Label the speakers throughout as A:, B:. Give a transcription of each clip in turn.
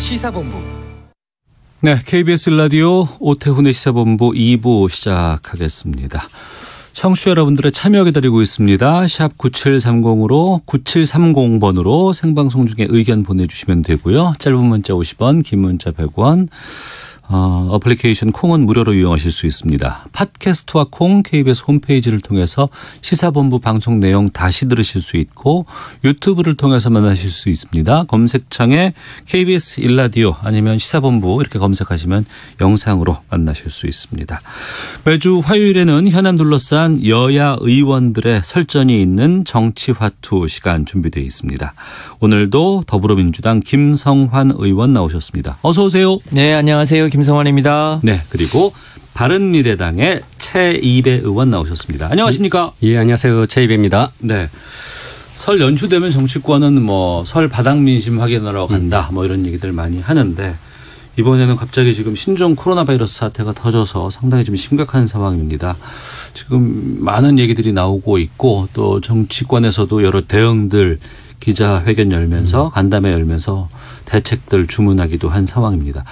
A: 시사본부.
B: 네, KBS 라디오 오태훈의 시사본부 2부 시작하겠습니다. 청취자 여러분들의 참여 기다리고 있습니다. 샵 9730으로 9730번으로 생방송 중에 의견 보내주시면 되고요. 짧은 문자 50원, 긴 문자 100원. 어플리케이션 콩은 무료로 이용하실 수 있습니다. 팟캐스트와 콩 KBS 홈페이지를 통해서 시사본부 방송 내용 다시 들으실 수 있고 유튜브를 통해서 만나실 수 있습니다. 검색창에 KBS 1라디오 아니면 시사본부 이렇게 검색하시면 영상으로 만나실 수 있습니다. 매주 화요일에는 현안 둘러싼 여야 의원들의 설전이 있는 정치화투 시간 준비되어 있습니다. 오늘도 더불어민주당 김성환 의원 나오셨습니다. 어서 오세요.
C: 네, 안녕하세요. 김성환입니다.
B: 네, 그리고 바른미래당의 최이배 의원 나오셨습니다. 안녕하십니까?
D: 예, 안녕하세요. 최이배입니다.
B: 네. 설 연휴되면 정치권은 설 바닥 민심 확인하러 간다 이런 얘기들 많이 하는데 이번에는 갑자기 지금 신종 코로나 바이러스 사태가 터져서 상당히 좀 심각한 상황입니다. 지금 많은 얘기들이 나오고 있고 또 정치권에서도 여러 대응들 기자회견 열면서 간담회 열면서 대책들 주문하기도 한 상황입니다.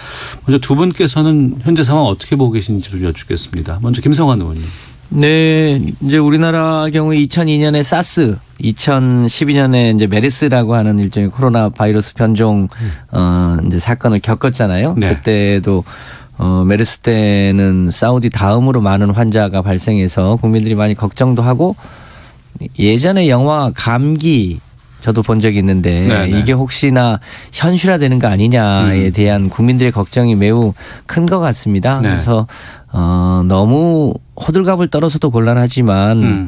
B: 먼저 두 분께서는 현재 상황 어떻게 보고 계신지를 여쭙겠습니다. 먼저 김성환 의원님.
C: 네, 이제 우리나라 경우에 2002년에 사스, 2012년에 이제 메르스라고 하는 일종의 코로나 바이러스 변종 이제 사건을 겪었잖아요.
B: 네.
C: 그때도 메르스 때는 사우디 다음으로 많은 환자가 발생해서 국민들이 많이 걱정도 하고 예전에 영화 감기 저도 본 적이 있는데 네네. 이게 혹시나 현실화되는 거 아니냐에 대한 국민들의 걱정이 매우 큰 것 같습니다. 네. 그래서 너무 호들갑을 떨어서도 곤란하지만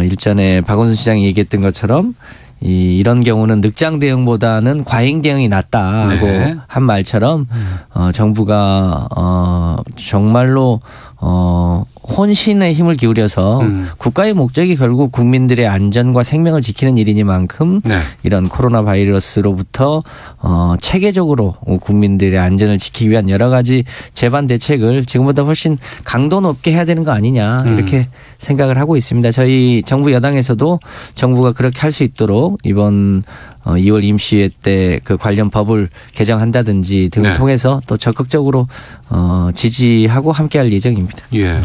C: 일전에 박원순 시장이 얘기했던 것처럼 이런 경우는 늑장 대응보다는 과잉 대응이 낫다고 네. 한 말처럼 정부가 정말로 혼신의 힘을 기울여서 국가의 목적이 결국 국민들의 안전과 생명을 지키는 일이니만큼 네. 이런 코로나 바이러스로부터 체계적으로 국민들의 안전을 지키기 위한 여러 가지 재반 대책을 지금보다 훨씬 강도 높게 해야 되는 거 아니냐 이렇게 생각을 하고 있습니다. 저희 정부 여당에서도 정부가 그렇게 할 수 있도록 이번 2월 임시회 때 그 관련 법을 개정한다든지 등을 네. 통해서 또 적극적으로 지지하고 함께할 예정입니다.
B: 예.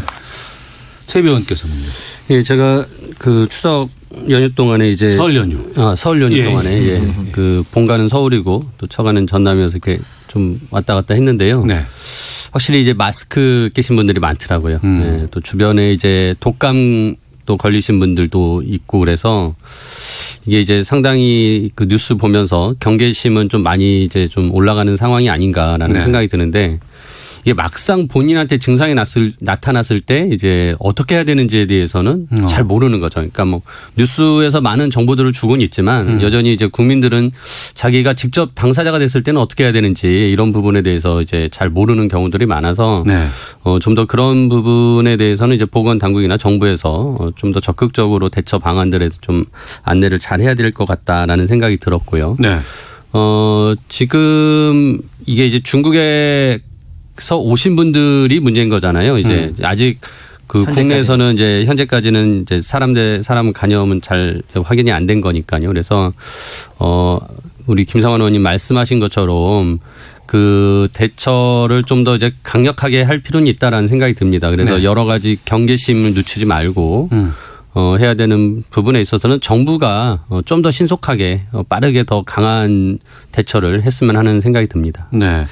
B: 최 의원께서는요.
D: 예, 제가 그 추석 연휴 동안에 이제
B: 설 연휴.
D: 설 연휴 동안에 그 본가는 서울이고 또 처가는 전남이어서 이렇게 좀 왔다 갔다 했는데요. 네. 확실히 이제 마스크 끼신 분들이 많더라고요. 네, 또 주변에 이제 독감도 걸리신 분들도 있고 그래서 이게 이제 상당히 그 뉴스 보면서 경계심은 좀 많이 이제 좀 올라가는 상황이 아닌가라는 네. 생각이 드는데 이게 막상 본인한테 증상이 나타났을 때 이제 어떻게 해야 되는지에 대해서는 잘 모르는 거죠. 그러니까 뭐 뉴스에서 많은 정보들을 주고는 있지만 여전히 이제 국민들은 자기가 직접 당사자가 됐을 때는 어떻게 해야 되는지 이런 부분에 대해서 이제 잘 모르는 경우들이 많아서 네. 좀 더 그런 부분에 대해서는 이제 보건당국이나 정부에서 좀 더 적극적으로 대처 방안들에 좀 안내를 잘 해야 될 것 같다라는 생각이 들었고요. 네. 지금 이게 이제 중국에 서 오신 분들이 문제인 거잖아요. 이제 아직 그 국내에서는 이제 현재까지는 이제 사람 대 사람 간염은 잘 확인이 안 된 거니까요. 그래서 우리 김성환 의원님 말씀하신 것처럼 그 대처를 좀 더 이제 강력하게 할 필요는 있다라는 생각이 듭니다. 그래서 네. 여러 가지 경계심을 늦추지 말고 해야 되는 부분에 있어서는 정부가 좀 더 신속하게 빠르게 더 강한 대처를 했으면 하는 생각이 듭니다.
B: 네,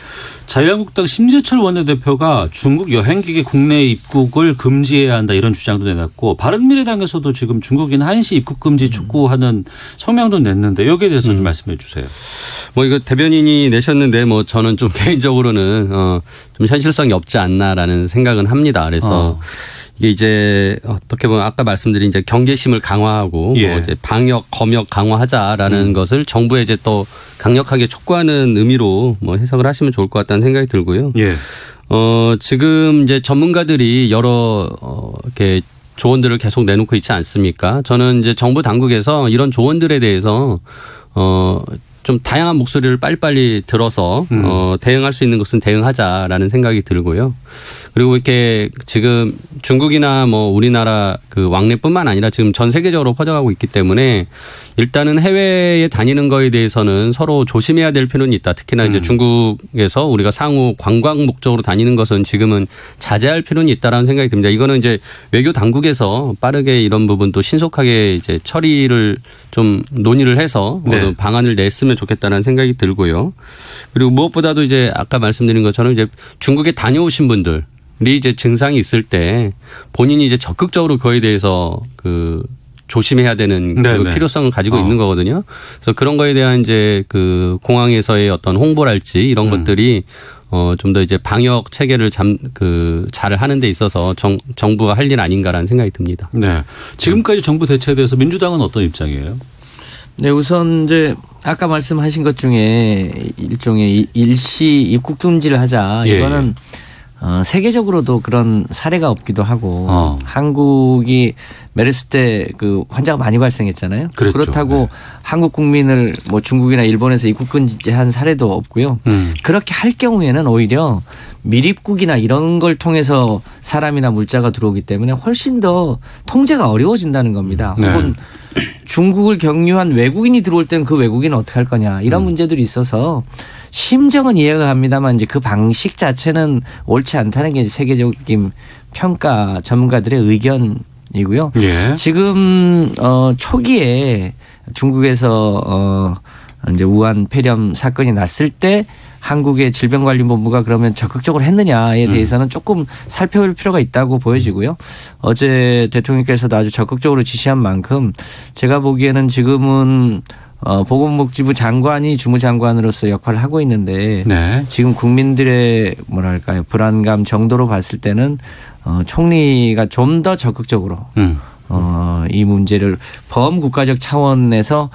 B: 자유한국당 심재철 원내대표가 중국 여행객의 국내 입국을 금지해야 한다 이런 주장도 내놨고 바른미래당에서도 지금 중국인 한시 입국 금지 촉구하는 성명도 냈는데 여기에 대해서 좀 말씀해 주세요.
D: 뭐 이거 대변인이 내셨는데 뭐 저는 좀 개인적으로는 좀 현실성이 없지 않나라는 생각은 합니다. 그래서 이게 이제 어떻게 보면 아까 말씀드린 이제 경계심을 강화하고
B: 예.
D: 뭐 이제 방역 검역 강화하자라는 것을 정부에 이제 또 강력하게 촉구하는 의미로 뭐 해석을 하시면 좋을 것 같다는 생각이 들고요. 예. 지금 이제 전문가들이 여러 이렇게 조언들을 계속 내놓고 있지 않습니까? 저는 이제 정부 당국에서 이런 조언들에 대해서 좀 다양한 목소리를 빨리빨리 들어서 대응할 수 있는 것은 대응하자라는 생각이 들고요. 그리고 이렇게 지금 중국이나 뭐 우리나라 그 왕래뿐만 아니라 지금 전 세계적으로 퍼져가고 있기 때문에 일단은 해외에 다니는 거에 대해서는 서로 조심해야 될 필요는 있다. 특히나 이제 중국에서 우리가 상호 관광 목적으로 다니는 것은 지금은 자제할 필요는 있다라는 생각이 듭니다. 이거는 이제 외교 당국에서 빠르게 이런 부분도 신속하게 이제 처리를 좀 논의를 해서 네. 방안을 냈으면 좋겠다는 생각이 들고요. 그리고 무엇보다도 이제 아까 말씀드린 것처럼 이제 중국에 다녀오신 분들이 이제 증상이 있을 때 본인이 이제 적극적으로 그거에 대해서 그 조심해야 되는 그 필요성을 가지고 있는 거거든요. 그래서 그런 거에 대한 이제 그 공항에서의 어떤 홍보랄지 이런 것들이 좀 더 이제 방역 체계를 잘 하는 데 있어서 정부가 할 일 아닌가라는 생각이 듭니다.
B: 네. 지금까지 정부 대처에 대해서 민주당은 어떤 입장이에요?
C: 네, 우선 이제 아까 말씀하신 것 중에 일종의 일시 입국 금지를 하자. 이거는 세계적으로도 그런 사례가 없기도 하고 한국이 메르스 때 그 환자가 많이 발생했잖아요.
B: 그랬죠.
C: 그렇다고 한국 국민을 뭐 중국이나 일본에서 입국 금지한 사례도 없고요. 그렇게 할 경우에는 오히려 밀입국이나 이런 걸 통해서 사람이나 물자가 들어오기 때문에 훨씬 더 통제가 어려워진다는 겁니다. 혹은 중국을 경유한 외국인이 들어올 때는 그 외국인은 어떻게 할 거냐 이런 문제들이 있어서 심정은 이해가 갑니다만 이제 그 방식 자체는 옳지 않다는 게 세계적인 평가 전문가들의 의견이고요. 예. 지금 초기에 중국에서 이제 우한 폐렴 사건이 났을 때 한국의 질병관리본부가 그러면 적극적으로 했느냐에 대해서는 조금 살펴볼 필요가 있다고 보여지고요. 어제 대통령께서도 아주 적극적으로 지시한 만큼 제가 보기에는 지금은 보건복지부 장관이 주무장관으로서 역할을 하고 있는데 네. 지금 국민들의 뭐랄까요 불안감 정도로 봤을 때는 총리가 좀 더 적극적으로 이 문제를 범국가적 차원에서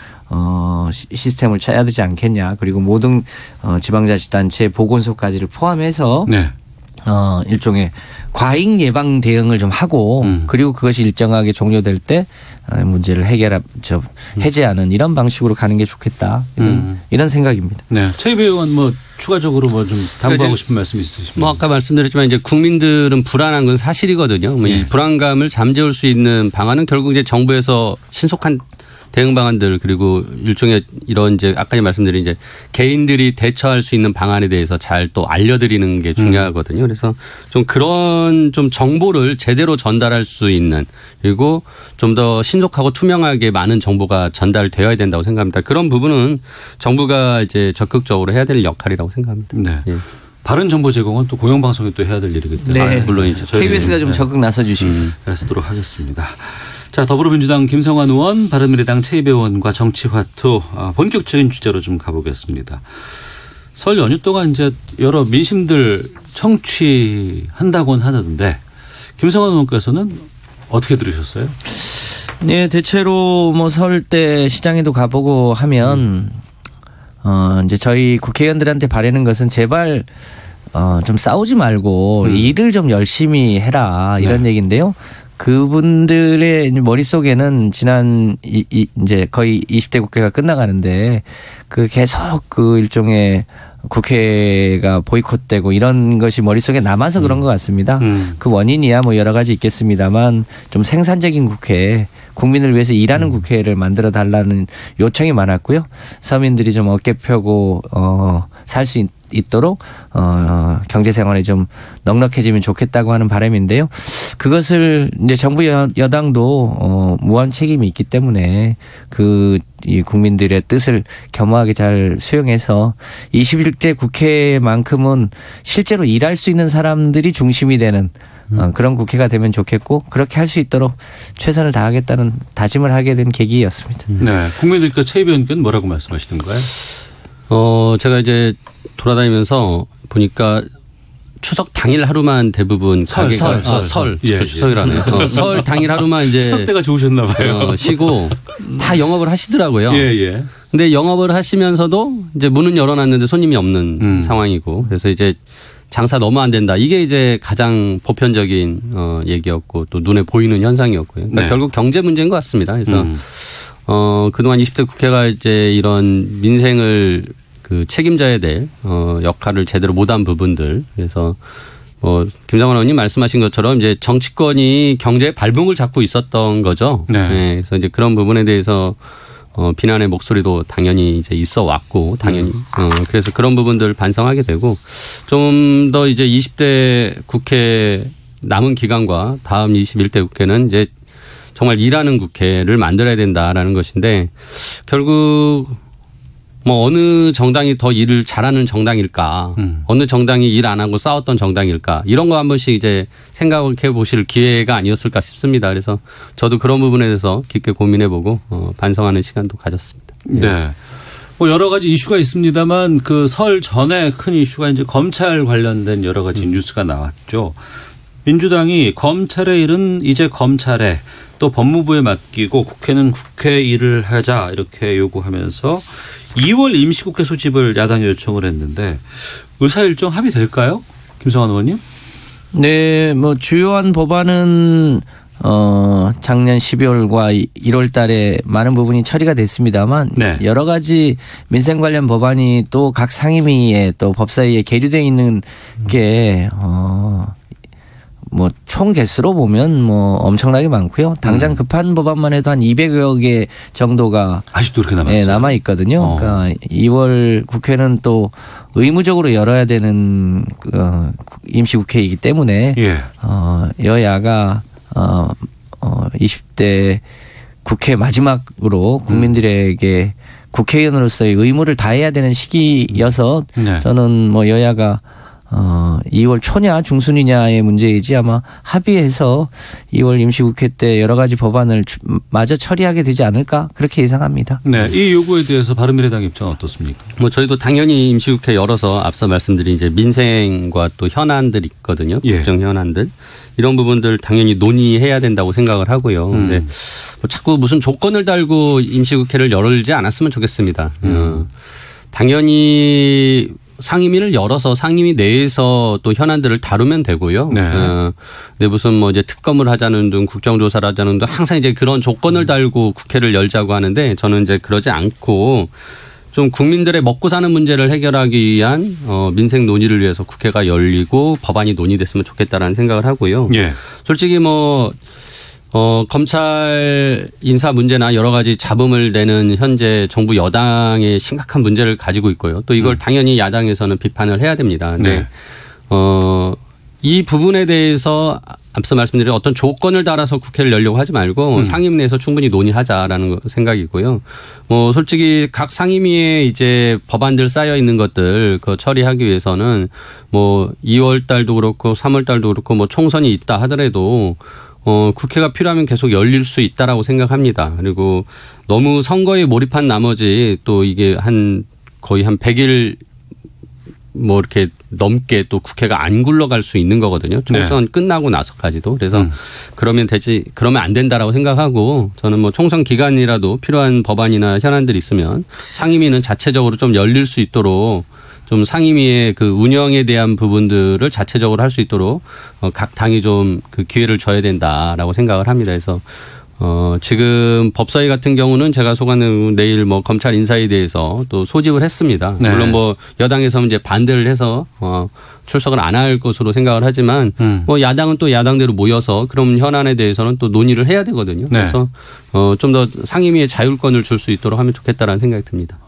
C: 시스템을 짜야 되지 않겠냐. 그리고 모든 지방자치단체 보건소까지를 포함해서 네. 일종의 과잉 예방 대응을 좀 하고 그리고 그것이 일정하게 종료될 때 문제를 해제하는 이런 방식으로 가는 게 좋겠다. 이런 생각입니다.
B: 네. 최이배 의원 뭐 추가적으로 뭐 좀 당부하고 싶은 말씀 있으십니까?
D: 뭐 아까 말씀드렸지만 이제 국민들은 불안한 건 사실이거든요. 네. 이 불안감을 잠재울 수 있는 방안은 결국 이제 정부에서 신속한 대응 방안들 그리고 일종의 이런 이제 아까 말씀드린 이제 개인들이 대처할 수 있는 방안에 대해서 잘 또 알려드리는 게 중요하거든요. 그래서 좀 그런 좀 정보를 제대로 전달할 수 있는 그리고 좀 더 신속하고 투명하게 많은 정보가 전달되어야 된다고 생각합니다. 그런 부분은 정부가 이제 적극적으로 해야 될 역할이라고 생각합니다.
B: 네. 예. 바른 정보 제공은 또 공영방송이 또 해야 될 일이기 때문에
C: 네.
B: 물론이죠.
C: KBS가 좀 적극 나서 주시고
B: 쓰도록 하겠습니다. 자, 더불어민주당 김성환 의원, 바른미래당 최이배 의원과 정치화투 본격적인 주제로 좀 가보겠습니다. 설 연휴 동안 이제 여러 민심들 청취한다고는 하는데 김성환 의원께서는 어떻게 들으셨어요?
C: 네, 대체로 뭐 설 때 시장에도 가보고 하면 이제 저희 국회의원들한테 바라는 것은 제발 좀 싸우지 말고 일을 좀 열심히 해라 이런 얘기인데요. 그분들의 머릿속에는 지난 이제 거의 20대 국회가 끝나가는데 그 계속 그 일종의 국회가 보이콧되고 이런 것이 머릿속에 남아서 그런 것 같습니다. 그 원인이야 뭐 여러 가지 있겠습니다만 좀 생산적인 국회, 국민을 위해서 일하는 국회를 만들어 달라는 요청이 많았고요. 서민들이 좀 어깨 펴고 살 수 있도록 경제 생활이 좀 넉넉해지면 좋겠다고 하는 바람인데요. 그것을 이제 정부 여당도 무한 책임이 있기 때문에 이 국민들의 뜻을 겸허하게 잘 수용해서 21대 국회만큼은 실제로 일할 수 있는 사람들이 중심이 되는 그런 국회가 되면 좋겠고 그렇게 할 수 있도록 최선을 다하겠다는 다짐을 하게 된 계기였습니다.
B: 네, 국민들께 최이배 의원께는 뭐라고 말씀하시던가요?
D: 제가 이제 돌아다니면서 보니까 추석 당일 하루만 대부분 가게가 추석이라네요. 설 당일 하루만 이제
B: 추석 때가 좋으셨나 봐요.
D: 쉬고 다 영업을 하시더라고요.
B: 예.
D: 근데 영업을 하시면서도 이제 문은 열어놨는데 손님이 없는 상황이고 그래서 이제 장사 너무 안 된다. 이게 이제 가장 보편적인 얘기였고 또 눈에 보이는 현상이었고요. 그러니까 결국 경제 문제인 것 같습니다. 그래서 그동안 20대 국회가 이제 이런 민생을 그 책임져야 될 역할을 제대로 못한 부분들 그래서 김상원 의원님 말씀하신 것처럼 이제 정치권이 경제의 발붕을 잡고 있었던 거죠.
B: 네.
D: 네. 그래서 이제 그런 부분에 대해서 비난의 목소리도 당연히 이제 있어 왔고 당연히 그래서 그런 부분들 반성하게 되고 좀 더 이제 20대 국회 남은 기간과 다음 21대 국회는 이제 정말 일하는 국회를 만들어야 된다라는 것인데 결국 뭐 어느 정당이 더 일을 잘하는 정당일까, 어느 정당이 일 안 하고 싸웠던 정당일까 이런 거 한 번씩 이제 생각해 보실 기회가 아니었을까 싶습니다. 그래서 저도 그런 부분에 대해서 깊게 고민해보고 반성하는 시간도 가졌습니다.
B: 네. 뭐 여러 가지 이슈가 있습니다만 그 설 전에 큰 이슈가 이제 검찰 관련된 여러 가지 뉴스가 나왔죠. 민주당이 검찰의 일은 이제 검찰에 또 법무부에 맡기고 국회는 국회 일을 하자 이렇게 요구하면서 2월 임시국회 소집을 야당이 요청을 했는데 의사일정 합의될까요? 김성환 의원님?
C: 네, 뭐 주요한 법안은 작년 12월과 1월 달에 많은 부분이 처리가 됐습니다만
B: 네.
C: 여러 가지 민생 관련 법안이 또 각 상임위에 또 법사위에 계류되어 있는 게 뭐 총 개수로 보면 뭐 엄청나게 많고요. 당장 급한 법안만 해도 한 200여 개 정도가
B: 아직도 그렇게 남았어요.
C: 네, 남아 있거든요. 그러니까 2월 국회는 또 의무적으로 열어야 되는 임시국회이기 때문에 여야가 20대 국회 마지막으로 국민들에게 국회의원으로서의 의무를 다해야 되는 시기여서 저는 뭐 여야가 2월 초냐 중순이냐의 문제이지 아마 합의해서 2월 임시국회 때 여러 가지 법안을 마저 처리하게 되지 않을까 그렇게 예상합니다.
B: 네, 이 요구에 대해서 바른미래당 입장은 어떻습니까?
D: 뭐 저희도 당연히 임시국회 열어서 앞서 말씀드린 이제 민생과 또 현안들 있거든요. 국정 현안들 이런 부분들 당연히 논의해야 된다고 생각을 하고요. 근데 뭐 자꾸 무슨 조건을 달고 임시국회를 열지 않았으면 좋겠습니다. 당연히 상임위를 열어서 상임위 내에서 또 현안들을 다루면 되고요. 네, 무슨 뭐 이제 특검을 하자는 등 국정조사를 하자는 등 항상 이제 그런 조건을 달고 국회를 열자고 하는데 저는 이제 그러지 않고 좀 국민들의 먹고 사는 문제를 해결하기 위한 민생 논의를 위해서 국회가 열리고 법안이 논의됐으면 좋겠다라는 생각을 하고요. 솔직히 뭐 검찰 인사 문제나 여러 가지 잡음을 내는 현재 정부 여당의 심각한 문제를 가지고 있고요. 또 이걸 당연히 야당에서는 비판을 해야 됩니다. 근데 이 부분에 대해서 앞서 말씀드린 어떤 조건을 달아서 국회를 열려고 하지 말고 상임위 내에서 충분히 논의하자라는 생각이고요. 뭐 솔직히 각 상임위에 이제 법안들 쌓여 있는 것들 그 처리하기 위해서는 뭐 2월 달도 그렇고 3월 달도 그렇고 뭐 총선이 있다 하더라도 국회가 필요하면 계속 열릴 수 있다라고 생각합니다. 그리고 너무 선거에 몰입한 나머지 또 이게 거의 한 100일 뭐 이렇게 넘게 또 국회가 안 굴러갈 수 있는 거거든요. 총선 끝나고 나서까지도. 그래서 그러면 안 된다라고 생각하고 저는 뭐 총선 기간이라도 필요한 법안이나 현안들이 있으면 상임위는 자체적으로 좀 열릴 수 있도록 좀 상임위의 그 운영에 대한 부분들을 자체적으로 할 수 있도록 각 당이 좀 그 기회를 줘야 된다라고 생각을 합니다. 그래서 지금 법사위 같은 경우는 제가 소관은 내일 뭐 검찰 인사에 대해서 또 소집을 했습니다. 물론 뭐 여당에서는 이제 반대를 해서 출석을 안 할 것으로 생각을 하지만 뭐 야당은 또 야당대로 모여서 그런 현안에 대해서는 또 논의를 해야 되거든요. 그래서 좀 더 상임위의 자율권을 줄 수 있도록 하면 좋겠다라는 생각이 듭니다.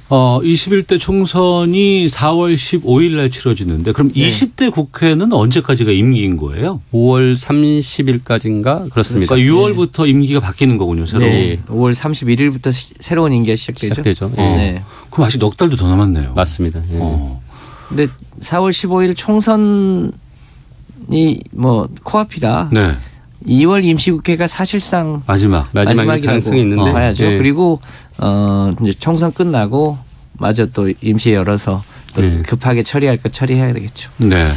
B: 21대 총선이 4월 15일 날 치러지는데 그럼 20대 국회는 언제까지가 임기인 거예요?
D: 5월 30일까지인가 그렇습니다.
B: 그러니까 6월부터 임기가 바뀌는 거군요. 새로.
C: 5월 31일부터 새로운 임기가 시작되죠.
B: 그럼 아직 넉 달도 더 남았네요.
D: 맞습니다.
C: 근데 4월 15일 총선이 뭐 코앞이라 2월 임시국회가 사실상 마지막이라고
D: 가능성이 있는데
C: 봐야죠. 그리고 이제 총선 끝나고 마저 또 임시 열어서 또 급하게 처리할 거 처리해야 되겠죠.
B: 네.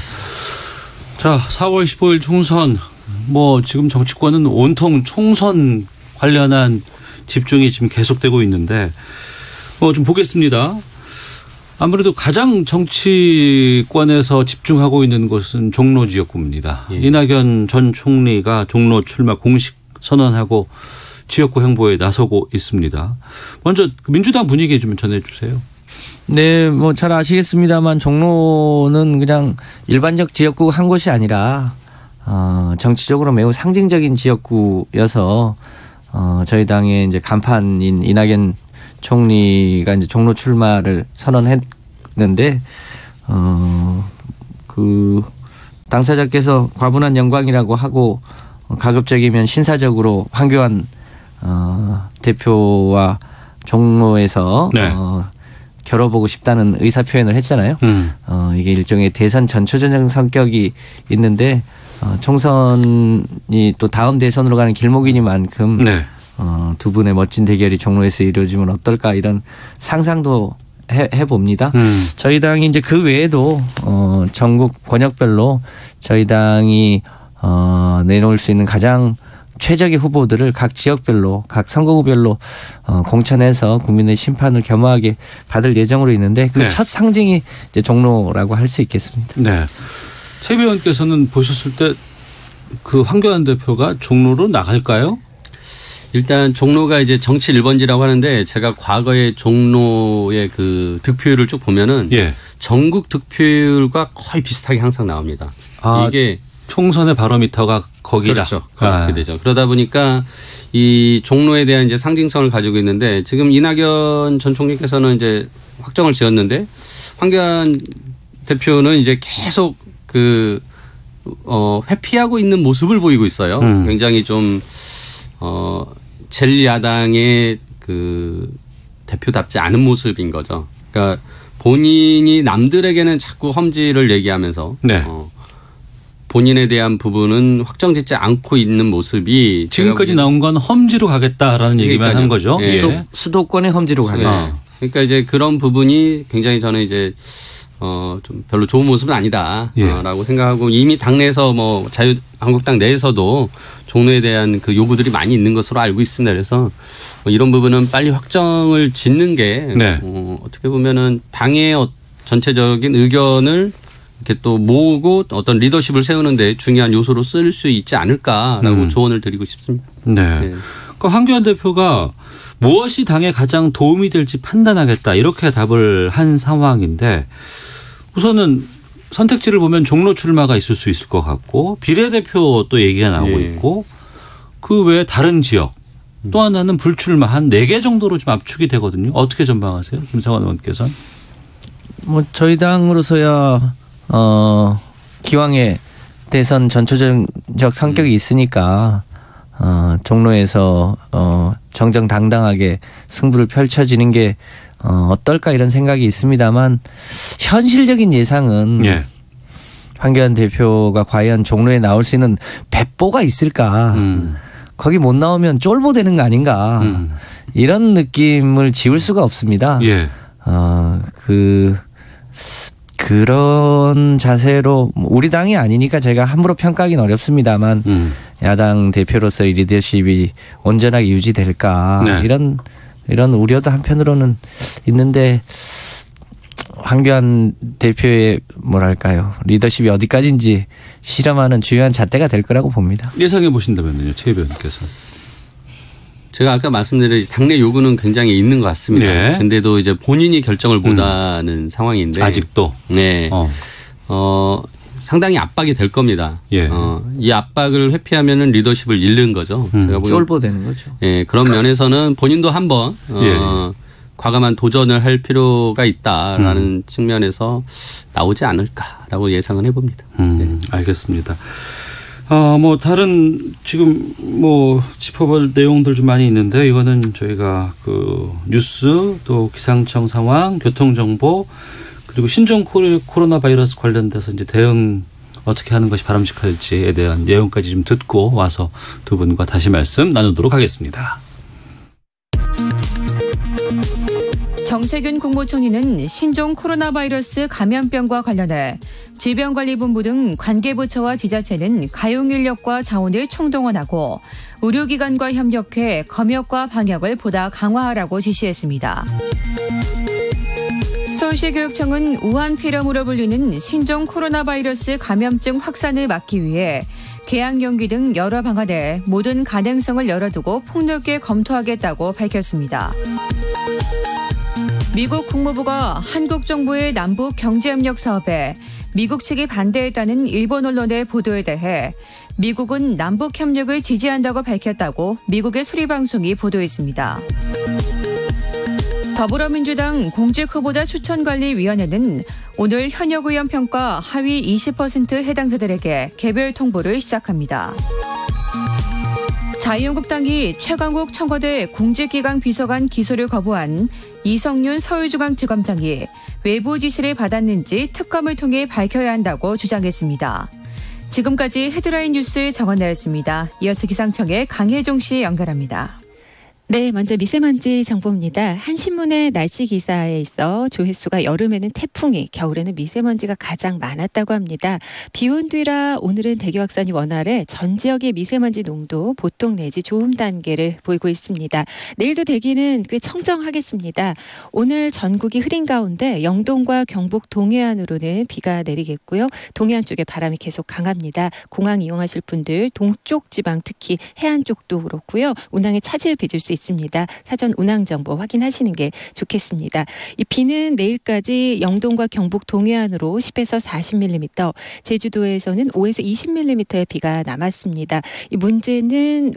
B: 자, 4월 15일 총선 뭐 지금 정치권은 온통 총선 관련한 집중이 지금 계속되고 있는데 좀 보겠습니다. 아무래도 가장 정치권에서 집중하고 있는 곳은 종로 지역구입니다. 이낙연 전 총리가 종로 출마 공식 선언하고 지역구 행보에 나서고 있습니다. 먼저 민주당 분위기 좀 전해 주세요.
C: 네, 뭐 잘 아시겠습니다만 종로는 그냥 일반적 지역구 한 곳이 아니라 정치적으로 매우 상징적인 지역구여서 저희 당의 이제 간판인 이낙연 총리가 이제 종로 출마를 선언했는데 그 당사자께서 과분한 영광이라고 하고 가급적이면 신사적으로 황교안 대표와 종로에서
B: 네.
C: 겨뤄보고 싶다는 의사 표현을 했잖아요. 이게 일종의 대선 전초전형 성격이 있는데 총선이 또 다음 대선으로 가는 길목이니만큼 네. 두 분의 멋진 대결이 종로에서 이루어지면 어떨까 이런 상상도 해봅니다. 저희 당이 이제 그 외에도 전국 권역별로 저희 당이 내놓을 수 있는 가장 최적의 후보들을 각 지역별로 각 선거구별로 공천해서 국민의 심판을 겸허하게 받을 예정으로 있는데 그 첫 네. 상징이 이제 종로라고 할 수 있겠습니다.
B: 네. 최 의원께서는 보셨을 때 그 황교안 대표가 종로로 나갈까요?
D: 일단 종로가 이제 정치 1번지라고 하는데 제가 과거에 종로의 그 득표율을 쭉 보면은 예. 전국 득표율과 거의 비슷하게 항상 나옵니다. 이게
B: 총선의 바로미터가 거기다.
D: 그렇죠. 그렇게 되죠. 그러다 보니까 이 종로에 대한 이제 상징성을 가지고 있는데 지금 이낙연 전 총리께서는 이제 확정을 지었는데 황교안 대표는 이제 계속 회피하고 있는 모습을 보이고 있어요. 굉장히 좀 젤리야당의 그 대표답지 않은 모습인 거죠. 그러니까 본인이 남들에게는 자꾸 험지를 얘기하면서 네. 본인에 대한 부분은 확정짓지 않고 있는 모습이
B: 지금까지 나온 건 험지로 가겠다라는 얘기만 한 거죠.
C: 예. 수도권의 험지로 가겠다.
D: 네. 그러니까 이제 그런 부분이 굉장히 저는 이제 좀 별로 좋은 모습은 아니다라고 생각하고 이미 당내에서 뭐 자유한국당 내에서도 종로에 대한 그 요구들이 많이 있는 것으로 알고 있습니다. 그래서 이런 부분은 빨리 확정을 짓는 게 네. 어떻게 보면은 당의 전체적인 의견을 이렇게 또 모으고 어떤 리더십을 세우는 데 중요한 요소로 쓸 수 있지 않을까라고 조언을 드리고 싶습니다.
B: 네. 네. 그러니까 황교안 대표가 무엇이 당에 가장 도움이 될지 판단하겠다 이렇게 답을 한 상황인데 우선은 선택지를 보면 종로 출마가 있을 수 있을 것 같고 비례대표 또 얘기가 나오고 있고 그 외에 다른 지역 또 하나는 불출마 한 4개 정도로 좀 압축이 되거든요. 어떻게 전망하세요? 김상환 의원께서는.
C: 뭐 저희 당으로서야 기왕에 대선 전초적 성격이 있으니까 종로에서 정정당당하게 승부를 펼쳐지는 게 어떨까 이런 생각이 있습니다만 현실적인 예상은 예. 황교안 대표가 과연 종로에 나올 수 있는 배보가 있을까 거기 못 나오면 쫄보되는 거 아닌가 이런 느낌을 지울 수가 없습니다.
B: 예.
C: 그런 자세로 우리 당이 아니니까 저희가 함부로 평가하기는 어렵습니다만 야당 대표로서의 리더십이 온전하게 유지될까 네. 이런 우려도 한편으로는 있는데 황교안 대표의 뭐랄까요 리더십이 어디까지인지 실험하는 중요한 잣대가 될 거라고 봅니다.
B: 예상해 보신다면요, 최 의원께서.
D: 제가 아까 말씀드린 당내 요구는 굉장히 있는 것 같습니다.
B: 네.
D: 근데도 이제 본인이 결정을 못하는 상황인데
B: 아직도
D: 네, 상당히 압박이 될 겁니다.
B: 예.
D: 이 압박을 회피하면은 리더십을 잃는 거죠. 제가
C: 쫄보되는 거죠.
D: 예, 그런 면에서는 본인도 한번 과감한 도전을 할 필요가 있다라는 측면에서 나오지 않을까라고 예상은 해봅니다.
B: 네. 알겠습니다. 뭐 다른 지금 뭐 짚어볼 내용들 좀 많이 있는데 이거는 저희가 그 뉴스 또 기상청 상황, 교통정보 그리고 신종 코로나 바이러스 관련돼서 이제 대응 어떻게 하는 것이 바람직할지에 대한 내용까지 좀 듣고 와서 두 분과 다시 말씀 나누도록 하겠습니다.
A: 정세균 국무총리는 신종 코로나 바이러스 감염병과 관련해 질병관리본부 등 관계부처와 지자체는 가용인력과 자원을 총동원하고 의료기관과 협력해 검역과 방역을 보다 강화하라고 지시했습니다. 서울시교육청은 우한 폐렴으로 불리는 신종 코로나 바이러스 감염증 확산을 막기 위해 개학 연기 등 여러 방안에 모든 가능성을 열어두고 폭넓게 검토하겠다고 밝혔습니다. 미국 국무부가 한국 정부의 남북 경제협력 사업에 미국 측이 반대했다는 일본 언론의 보도에 대해 미국은 남북 협력을 지지한다고 밝혔다고 미국의 수리방송이 보도했습니다. 더불어민주당 공직후보자 추천관리위원회는 오늘 현역 의원 평가 하위 20% 해당자들에게 개별 통보를 시작합니다. 자유한국당이 최강욱 청와대 공직기강 비서관 기소를 거부한 이성윤 서울중앙지검장이 외부 지시를 받았는지 특검을 통해 밝혀야 한다고 주장했습니다. 지금까지 헤드라인 뉴스 정원나였습니다. 이어서 기상청의 강혜종 씨 연결합니다.
E: 네, 먼저 미세먼지 정보입니다. 한신문의 날씨 기사에 있어 조회수가 여름에는 태풍이, 겨울에는 미세먼지가 가장 많았다고 합니다. 비온 뒤라 오늘은 대기 확산이 원활해 전 지역의 미세먼지 농도 보통 내지 좋음 단계를 보이고 있습니다. 내일도 대기는 꽤 청정하겠습니다. 오늘 전국이 흐린 가운데 영동과 경북 동해안으로는 비가 내리겠고요. 동해안 쪽에 바람이 계속 강합니다. 공항 이용하실 분들 동쪽 지방 특히 해안 쪽도 그렇고요. 운항에 차질 빚을 수 있습니다. 사전 운항 정보 확인하시는 게 좋겠습니다. 이 비는 내일까지 영동과 경북 동해안으로 10에서 40mm, 제주도에서는 5에서 20mm의 비가 남았습니다. 이 문제는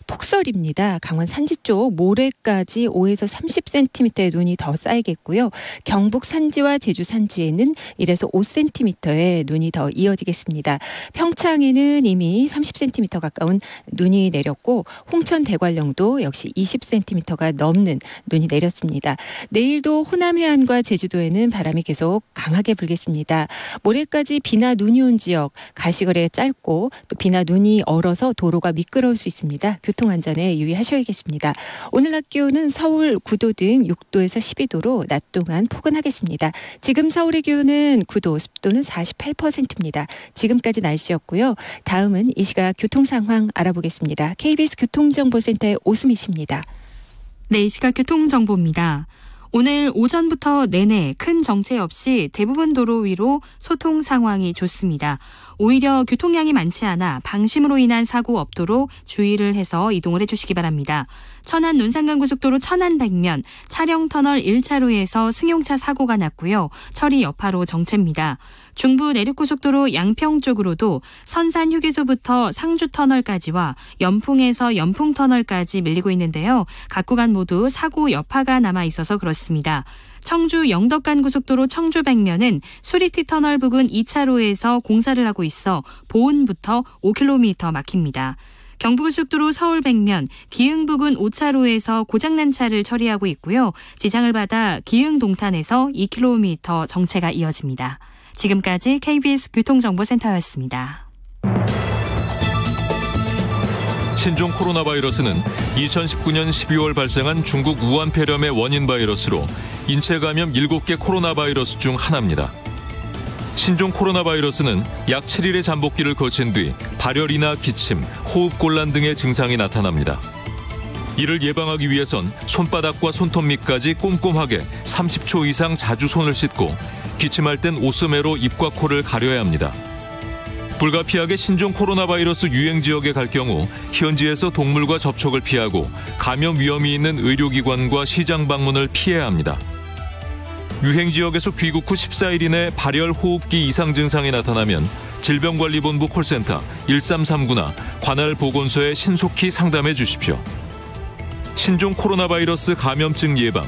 E: 폭설입니다. 강원 산지 쪽 모레까지 5에서 30cm의 눈이 더 쌓이겠고요. 경북 산지와 제주 산지에는 1에서 5cm의 눈이 더 이어지겠습니다. 평창에는 이미 30cm 가까운 눈이 내렸고 홍천 대관령도 역시 20cm가 넘는 눈이 내렸습니다. 내일도 호남 해안과 제주도에는 바람이 계속 강하게 불겠습니다. 모레까지 비나 눈이 온 지역 가시거리가 짧고 또 비나 눈이 얼어서 도로가 미끄러울 수 있습니다. 교통안전에 유의하셔야겠습니다. 오늘 낮 기온은 서울 9도 등 6도에서 12도로 낮 동안 포근하겠습니다. 지금 서울의 기온은 9도, 습도는 48%입니다. 지금까지 날씨였고요. 다음은 이 시각 교통 상황 알아보겠습니다. KBS 교통정보센터의 오수미 씨입니다.
F: 네, 이 시각 교통정보입니다. 오늘 오전부터 내내 큰 정체 없이 대부분 도로 위로 소통 상황이 좋습니다. 오히려 교통량이 많지 않아 방심으로 인한 사고 없도록 주의를 해서 이동을 해주시기 바랍니다. 천안 논산간고속도로 천안 백면 차량터널 1차로에서 승용차 사고가 났고요. 처리 여파로 정체입니다. 중부 내륙고속도로 양평 쪽으로도 선산 휴게소부터 상주터널까지와 연풍에서 연풍터널까지 밀리고 있는데요. 각 구간 모두 사고 여파가 남아 있어서 그렇습니다. 청주 영덕간 고속도로 청주 백면은 수리티 터널 부근 2차로에서 공사를 하고 있어 보은부터 5km 막힙니다. 경부고속도로 서울 백면 기흥 부근 5차로에서 고장난 차를 처리하고 있고요. 지장을 받아 기흥 동탄에서 2km 정체가 이어집니다. 지금까지 KBS 교통정보센터였습니다.
G: 신종 코로나 바이러스는 2019년 12월 발생한 중국 우한 폐렴의 원인 바이러스로 인체 감염 7개 코로나 바이러스 중 하나입니다. 신종 코로나 바이러스는 약 7일의 잠복기를 거친 뒤 발열이나 기침, 호흡곤란 등의 증상이 나타납니다. 이를 예방하기 위해선 손바닥과 손톱 밑까지 꼼꼼하게 30초 이상 자주 손을 씻고 기침할 땐 옷소매로 입과 코를 가려야 합니다. 불가피하게 신종 코로나 바이러스 유행 지역에 갈 경우 현지에서 동물과 접촉을 피하고 감염 위험이 있는 의료기관과 시장 방문을 피해야 합니다. 유행 지역에서 귀국 후 14일 이내 발열 호흡기 이상 증상이 나타나면 질병관리본부 콜센터 1339나 관할 보건소에 신속히 상담해 주십시오. 신종 코로나 바이러스 감염증 예방,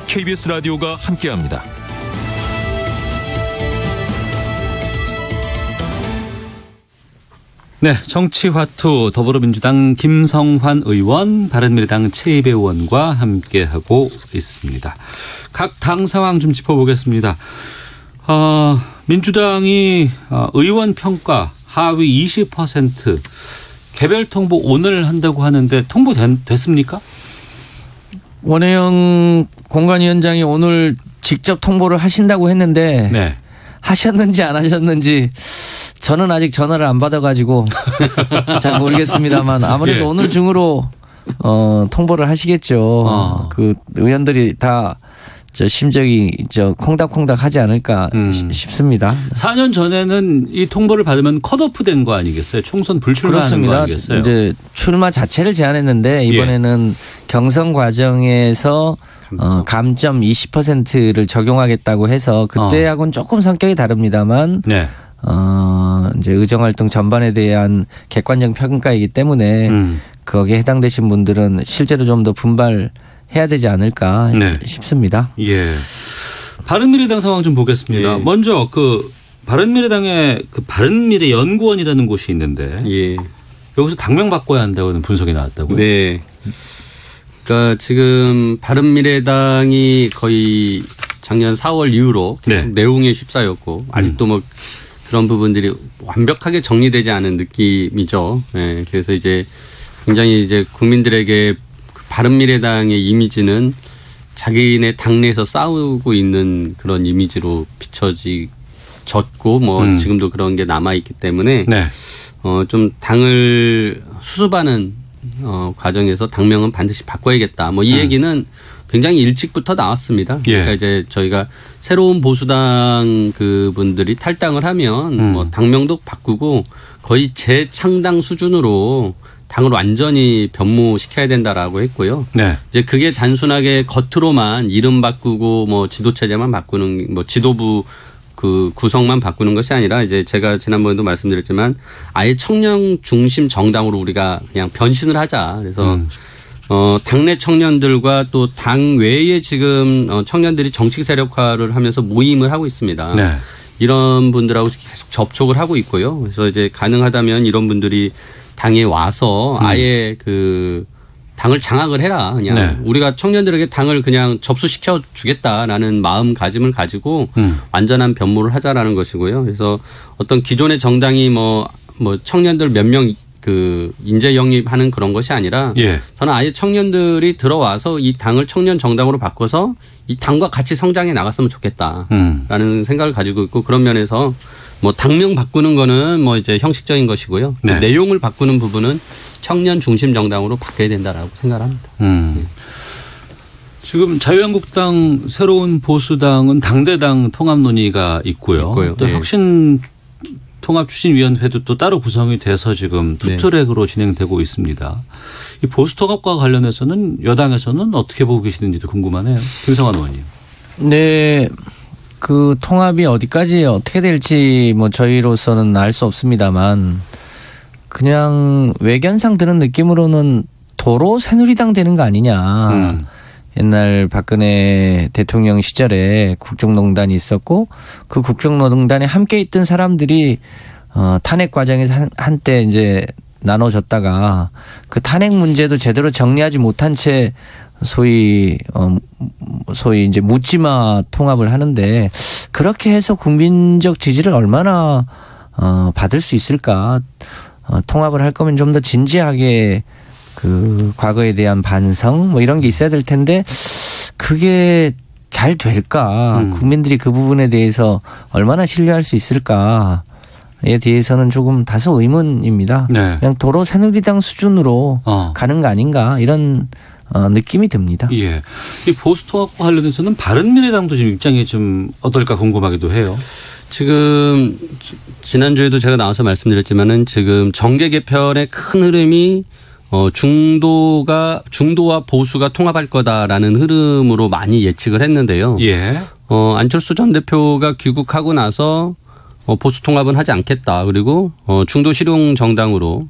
G: KBS 라디오가 함께합니다.
B: 네, 정치화투 더불어민주당 김성환 의원, 바른미래당 최이배 의원과 함께하고 있습니다. 각 당 상황 좀 짚어보겠습니다. 민주당이 의원 평가 하위 20% 개별 통보 오늘 한다고 하는데 통보됐습니까?
C: 원혜영 공관위원장이 오늘 직접 통보를 하신다고 했는데 네. 하셨는지 안 하셨는지 저는 아직 전화를 안 받아가지고 잘 모르겠습니다만 아무래도 예. 오늘 중으로 통보를 하시겠죠. 그 의원들이 다 심적이 콩닥콩닥 하지 않을까 싶습니다.
B: 4년 전에는 이 통보를 받으면 컷오프 된 거 아니겠어요? 총선 불출마하는 거 아니겠어요?
C: 이제 출마 자체를 제안했는데 이번에는 예. 경선 과정에서 감점 20%를 적용하겠다고 해서 그때하고는 조금 성격이 다릅니다만 네. 이제 의정활동 전반에 대한 객관적 평가이기 때문에 거기에 해당되신 분들은 실제로 좀 더 분발해야 되지 않을까 네. 싶습니다.
B: 예. 바른미래당 상황 좀 보겠습니다. 예. 먼저 바른미래당의 바른미래 연구원이라는 곳이 있는데 예. 여기서 당명 바꿔야 한다고는 분석이 나왔다고요?
D: 네. 그러니까 지금 바른미래당이 거의 작년 4월 이후로 계속 네. 내용에 휩싸였고 아직도 뭐 그런 부분들이 완벽하게 정리되지 않은 느낌이죠. 네. 그래서 이제 굉장히 이제 국민들에게 바른미래당의 이미지는 자기네 당내에서 싸우고 있는 그런 이미지로 비춰졌고 뭐 지금도 그런 게 남아있기 때문에 네. 좀 당을 수습하는 과정에서 당명은 반드시 바꿔야겠다. 뭐 이 얘기는 굉장히 일찍부터 나왔습니다. 예. 그러니까 이제 저희가 새로운 보수당 그분들이 탈당을 하면 뭐 당명도 바꾸고 거의 재창당 수준으로 당을 완전히 변모시켜야 된다라고 했고요. 네. 이제 그게 단순하게 겉으로만 이름 바꾸고 뭐 지도체제만 바꾸는 뭐 지도부 그 구성만 바꾸는 것이 아니라 이제 제가 지난번에도 말씀드렸지만 아예 청년 중심 정당으로 우리가 그냥 변신을 하자. 그래서 당내 청년들과 또 당 외에 지금 청년들이 정치 세력화를 하면서 모임을 하고 있습니다. 네. 이런 분들하고 계속 접촉을 하고 있고요. 그래서 이제 가능하다면 이런 분들이 당에 와서 아예 그 당을 장악을 해라. 그냥 네. 우리가 청년들에게 당을 그냥 접수시켜 주겠다라는 마음가짐을 가지고 완전한 변모를 하자라는 것이고요. 그래서 어떤 기존의 정당이 뭐 청년들 몇 명 그 인재 영입하는 그런 것이 아니라 예. 저는 아예 청년들이 들어와서 이 당을 청년 정당으로 바꿔서 이 당과 같이 성장해 나갔으면 좋겠다라는 생각을 가지고 있고 그런 면에서 뭐 당명 바꾸는 거는 뭐 이제 형식적인 것이고요. 네. 내용을 바꾸는 부분은 청년 중심 정당으로 바뀌어야 된다라고 생각합니다.
B: 지금 자유한국당 새로운 보수당은 당대당 통합 논의가 있고요. 또 네. 혁신 통합추진위원회도 또 따로 구성이 돼서 지금 투트랙으로 네. 진행되고 있습니다. 이 보수 통합과 관련해서는 여당에서는 어떻게 보고 계시는지도 궁금하네요. 김성환 의원님.
C: 네. 그 통합이 어디까지 어떻게 될지 뭐 저희로서는 알 수 없습니다만 그냥 외견상 드는 느낌으로는 도로 새누리당 되는 거 아니냐. 옛날 박근혜 대통령 시절에 국정농단이 있었고 그 국정농단에 함께 있던 사람들이 탄핵 과정에서 한때 이제 나눠졌다가 그 탄핵 문제도 제대로 정리하지 못한 채 소위 이제 묻지마 통합을 하는데 그렇게 해서 국민적 지지를 얼마나 받을 수 있을까? 통합을 할 거면 좀 더 진지하게 그 과거에 대한 반성 뭐 이런 게 있어야 될 텐데 그게 잘 될까? 국민들이 그 부분에 대해서 얼마나 신뢰할 수 있을까에 대해서는 조금 다소 의문입니다. 네. 그냥 도로 새누리당 수준으로 가는 거 아닌가 이런 느낌이 듭니다.
B: 예. 이 보수 통합과 관련해서는 바른미래당도 지금 입장이 좀 어떨까 궁금하기도 해요.
D: 지금 지난주에도 제가 나와서 말씀드렸지만은 지금 정계 개편의 큰 흐름이 중도와 보수가 통합할 거다라는 흐름으로 많이 예측을 했는데요. 예. 안철수 전 대표가 귀국하고 나서 보수 통합은 하지 않겠다. 그리고 중도 실용 정당으로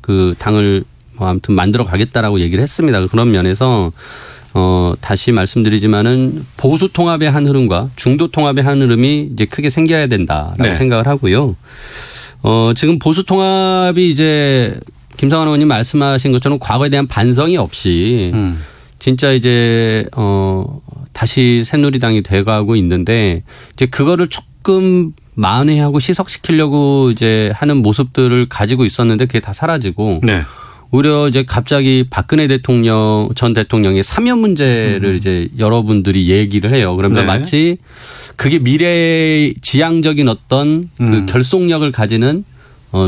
D: 그 당을 아무튼 만들어 가겠다라고 얘기를 했습니다. 그런 면에서 다시 말씀드리지만은 보수 통합의 한 흐름과 중도 통합의 한 흐름이 이제 크게 생겨야 된다라고 네. 생각을 하고요. 지금 보수 통합이 이제 김성환 의원님 말씀하신 것처럼 과거에 대한 반성이 없이 진짜 이제 다시 새누리당이 돼가고 있는데 이제 그거를 조금 만회하고 시석시키려고 이제 하는 모습들을 가지고 있었는데 그게 다 사라지고 네. 오히려 이제 갑자기 박근혜 전 대통령의 사면 문제를 이제 여러분들이 얘기를 해요. 그러면서 네. 마치 그게 미래의 지향적인 어떤 그 결속력을 가지는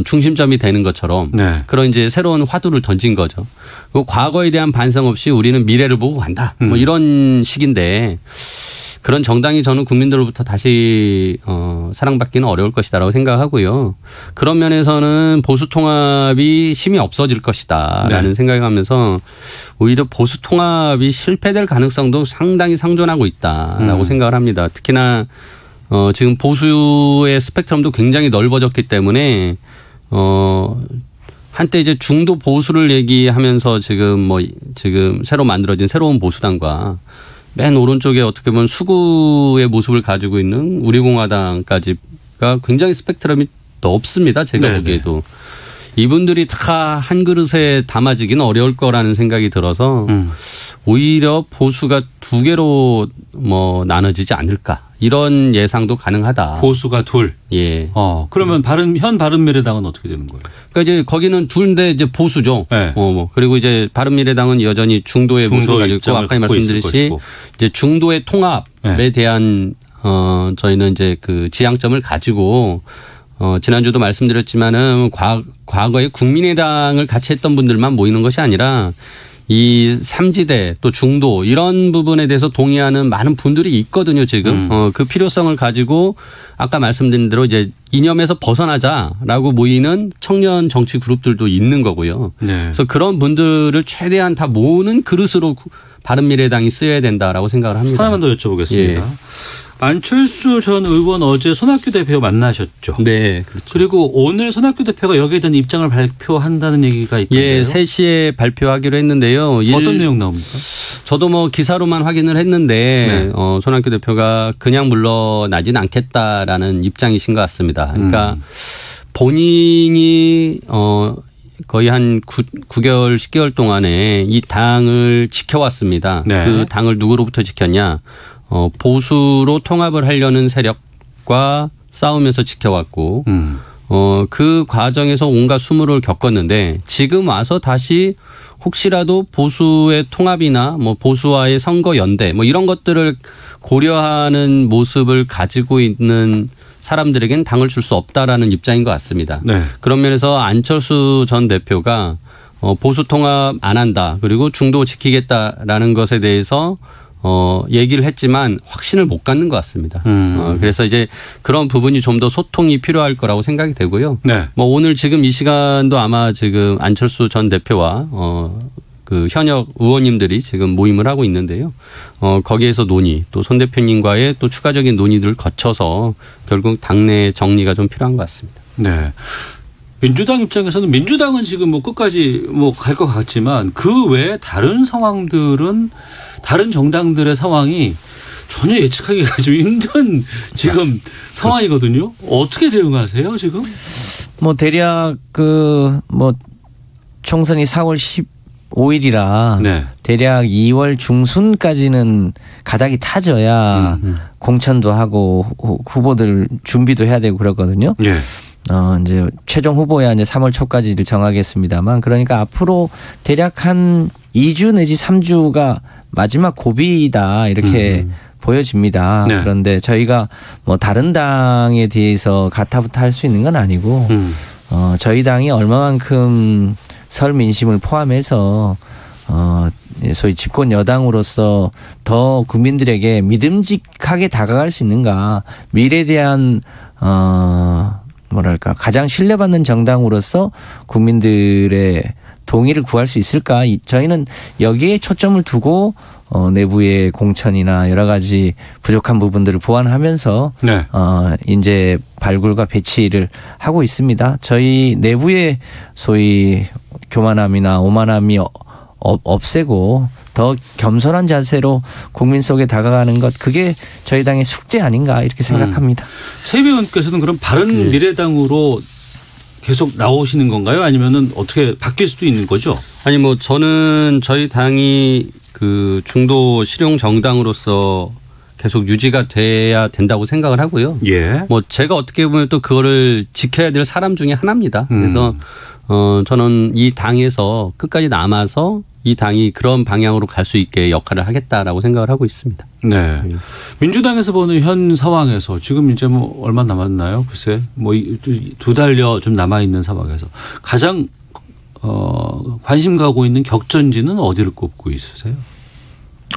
D: 중심점이 되는 것처럼 네. 그런 이제 새로운 화두를 던진 거죠. 그 과거에 대한 반성 없이 우리는 미래를 보고 간다. 뭐 이런 식인데 그런 정당이 저는 국민들로부터 다시 사랑받기는 어려울 것이다라고 생각하고요. 그런 면에서는 보수 통합이 힘이 없어질 것이다라는 네. 생각을 하면서 오히려 보수 통합이 실패될 가능성도 상당히 상존하고 있다라고 생각을 합니다. 특히나 지금 보수의 스펙트럼도 굉장히 넓어졌기 때문에 한때 이제 중도 보수를 얘기하면서 지금 새로 만들어진 새로운 보수당과 맨 오른쪽에 어떻게 보면 수구의 모습을 가지고 있는 우리공화당까지가 굉장히 스펙트럼이 넓습니다. 제가 네네. 보기에도. 이분들이 다 한 그릇에 담아지기는 어려울 거라는 생각이 들어서 오히려 보수가 두 개로 나눠지지 않을까. 이런 예상도 가능하다.
B: 보수가 둘.
D: 예.
B: 그러면 현 바른미래당은 어떻게 되는 거예요?
D: 그러니까 이제 거기는 둘인데 이제 보수죠. 네. 그리고 이제 바른미래당은 여전히 중도의 모습을 가지고 있고 아까 말씀드렸듯이 이제 중도의 통합에 네. 대한 저희는 이제 그 지향점을 가지고 지난주도 말씀드렸지만은 과거에 국민의당을 같이 했던 분들만 모이는 것이 아니라 이 삼지대 또 중도 이런 부분에 대해서 동의하는 많은 분들이 있거든요, 지금. 그 필요성을 가지고 아까 말씀드린 대로 이제 이념에서 벗어나자라고 모이는 청년 정치 그룹들도 있는 거고요. 네. 그래서 그런 분들을 최대한 다 모으는 그릇으로 바른미래당이 쓰여야 된다라고 생각을 합니다.
B: 하나만 더 여쭤보겠습니다. 예. 안철수 전 의원 어제 손학규 대표 만나셨죠.
D: 네. 그렇죠.
B: 그리고 오늘 손학규 대표가 여기에 대한 입장을 발표한다는 얘기가 있던데요.
D: 예, 3시에 발표하기로 했는데요.
B: 어떤 내용 나옵니까?
D: 저도 기사로만 확인을 했는데 네. 손학규 대표가 그냥 물러나진 않겠다라는 입장이신 것 같습니다. 그러니까 본인이 거의 한 9개월, 10개월 동안에 이 당을 지켜왔습니다. 네. 그 당을 누구로부터 지켰냐? 보수로 통합을 하려는 세력과 싸우면서 지켜왔고, 그 과정에서 온갖 수모를 겪었는데 지금 와서 다시 혹시라도 보수의 통합이나 보수와의 선거 연대 이런 것들을 고려하는 모습을 가지고 있는 사람들에게는 당을 줄 수 없다라는 입장인 것 같습니다. 네. 그런 면에서 안철수 전 대표가 보수 통합 안 한다 그리고 중도 지키겠다라는 것에 대해서 얘기를 했지만 확신을 못 갖는 것 같습니다. 그래서 이제 그런 부분이 좀 더 소통이 필요할 거라고 생각이 되고요. 네. 오늘 지금 이 시간도 아마 지금 안철수 전 대표와 그 현역 의원님들이 지금 모임을 하고 있는데요. 거기에서 논의 또 손 대표님과의 또 추가적인 논의들을 거쳐서 결국 당내 정리가 좀 필요한 것 같습니다.
B: 네. 민주당 입장에서는 민주당은 지금 끝까지 갈 것 같지만 그 외에 다른 상황들은 다른 정당들의 상황이 전혀 예측하기가 좀 힘든 지금 상황이거든요. 어떻게 대응하세요 지금?
C: 대략 총선이 4월 15일이라 네. 대략 2월 중순까지는 가닥이 타져야 공천도 하고 후보들 준비도 해야 되고 그렇거든요. 네. 이제 최종 후보야 이제 3월 초까지를 정하겠습니다만 그러니까 앞으로 대략 한 2주 내지 3주가 마지막 고비이다 이렇게 보여집니다. 네. 그런데 저희가 다른 당에 대해서 가타부타 할 수 있는 건 아니고 저희 당이 얼마만큼 설 민심을 포함해서 소위 집권 여당으로서 더 국민들에게 믿음직하게 다가갈 수 있는가 미래에 대한 가장 신뢰받는 정당으로서 국민들의 동의를 구할 수 있을까? 저희는 여기에 초점을 두고 내부의 공천이나 여러 가지 부족한 부분들을 보완하면서 네. 이제 발굴과 배치를 하고 있습니다. 저희 내부의 소위 교만함이나 오만함이 없애고 더 겸손한 자세로 국민 속에 다가가는 것 그게 저희 당의 숙제 아닌가 이렇게 생각합니다.
B: 최 의원께서는 그럼 바른 미래당으로 계속 나오시는 건가요? 아니면은 어떻게 바뀔 수도 있는 거죠?
D: 아니 저는 저희 당이 그 중도 실용 정당으로서 계속 유지가 돼야 된다고 생각을 하고요. 예. 제가 어떻게 보면 또 그거를 지켜야 될 사람 중에 하나입니다. 그래서 저는 이 당에서 끝까지 남아서 이 당이 그런 방향으로 갈 수 있게 역할을 하겠다라고 생각을 하고 있습니다.
B: 네. 민주당에서 보는 현 상황에서 지금 이제 얼마 남았나요? 글쎄, 2달여 좀 남아있는 상황에서 가장 관심 가고 있는 격전지는 어디를 꼽고 있으세요?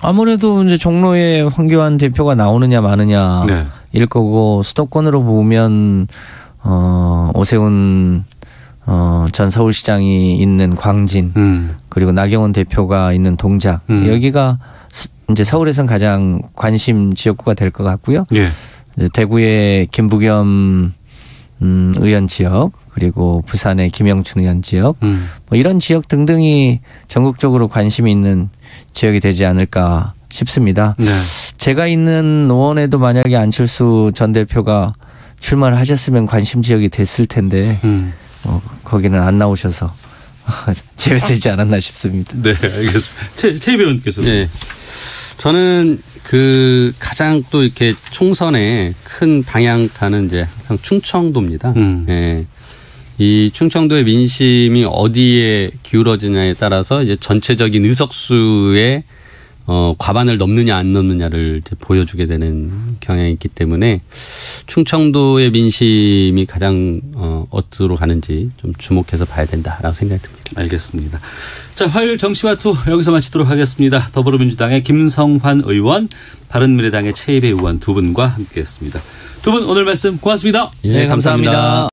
C: 아무래도 이제 종로에 황교안 대표가 나오느냐 마느냐
B: 네.
C: 일 거고 수도권으로 보면 오세훈 전 서울시장이 있는 광진 그리고 나경원 대표가 있는 동작 여기가 이제 서울에선 가장 관심 지역구가 될 것 같고요.
B: 예.
C: 대구의 김부겸 의원 지역 그리고 부산의 김영춘 의원 지역 뭐 이런 지역 등등이 전국적으로 관심이 있는 지역이 되지 않을까 싶습니다.
B: 네.
C: 제가 있는 노원에도 만약에 안철수 전 대표가 출마를 하셨으면 관심 지역이 됐을 텐데 거기는 안 나오셔서 제외되지 않았나 싶습니다.
B: 네, 알겠습니다. 최 의원께서.
D: 네. 저는 가장 또 이렇게 총선에 큰 방향타는 이제 항상 충청도입니다. 예. 이 충청도의 민심이 어디에 기울어지냐에 따라서 이제 전체적인 의석수의 과반을 넘느냐 안 넘느냐를 이제 보여주게 되는 경향이 있기 때문에 충청도의 민심이 가장 어디로 가는지 좀 주목해서 봐야 된다라고 생각이 듭니다.
B: 알겠습니다. 자, 화요일 정치와투 여기서 마치도록 하겠습니다. 더불어민주당의 김성환 의원, 바른미래당의 최이배 의원 두 분과 함께했습니다. 두 분 오늘 말씀 고맙습니다.
C: 네, 감사합니다.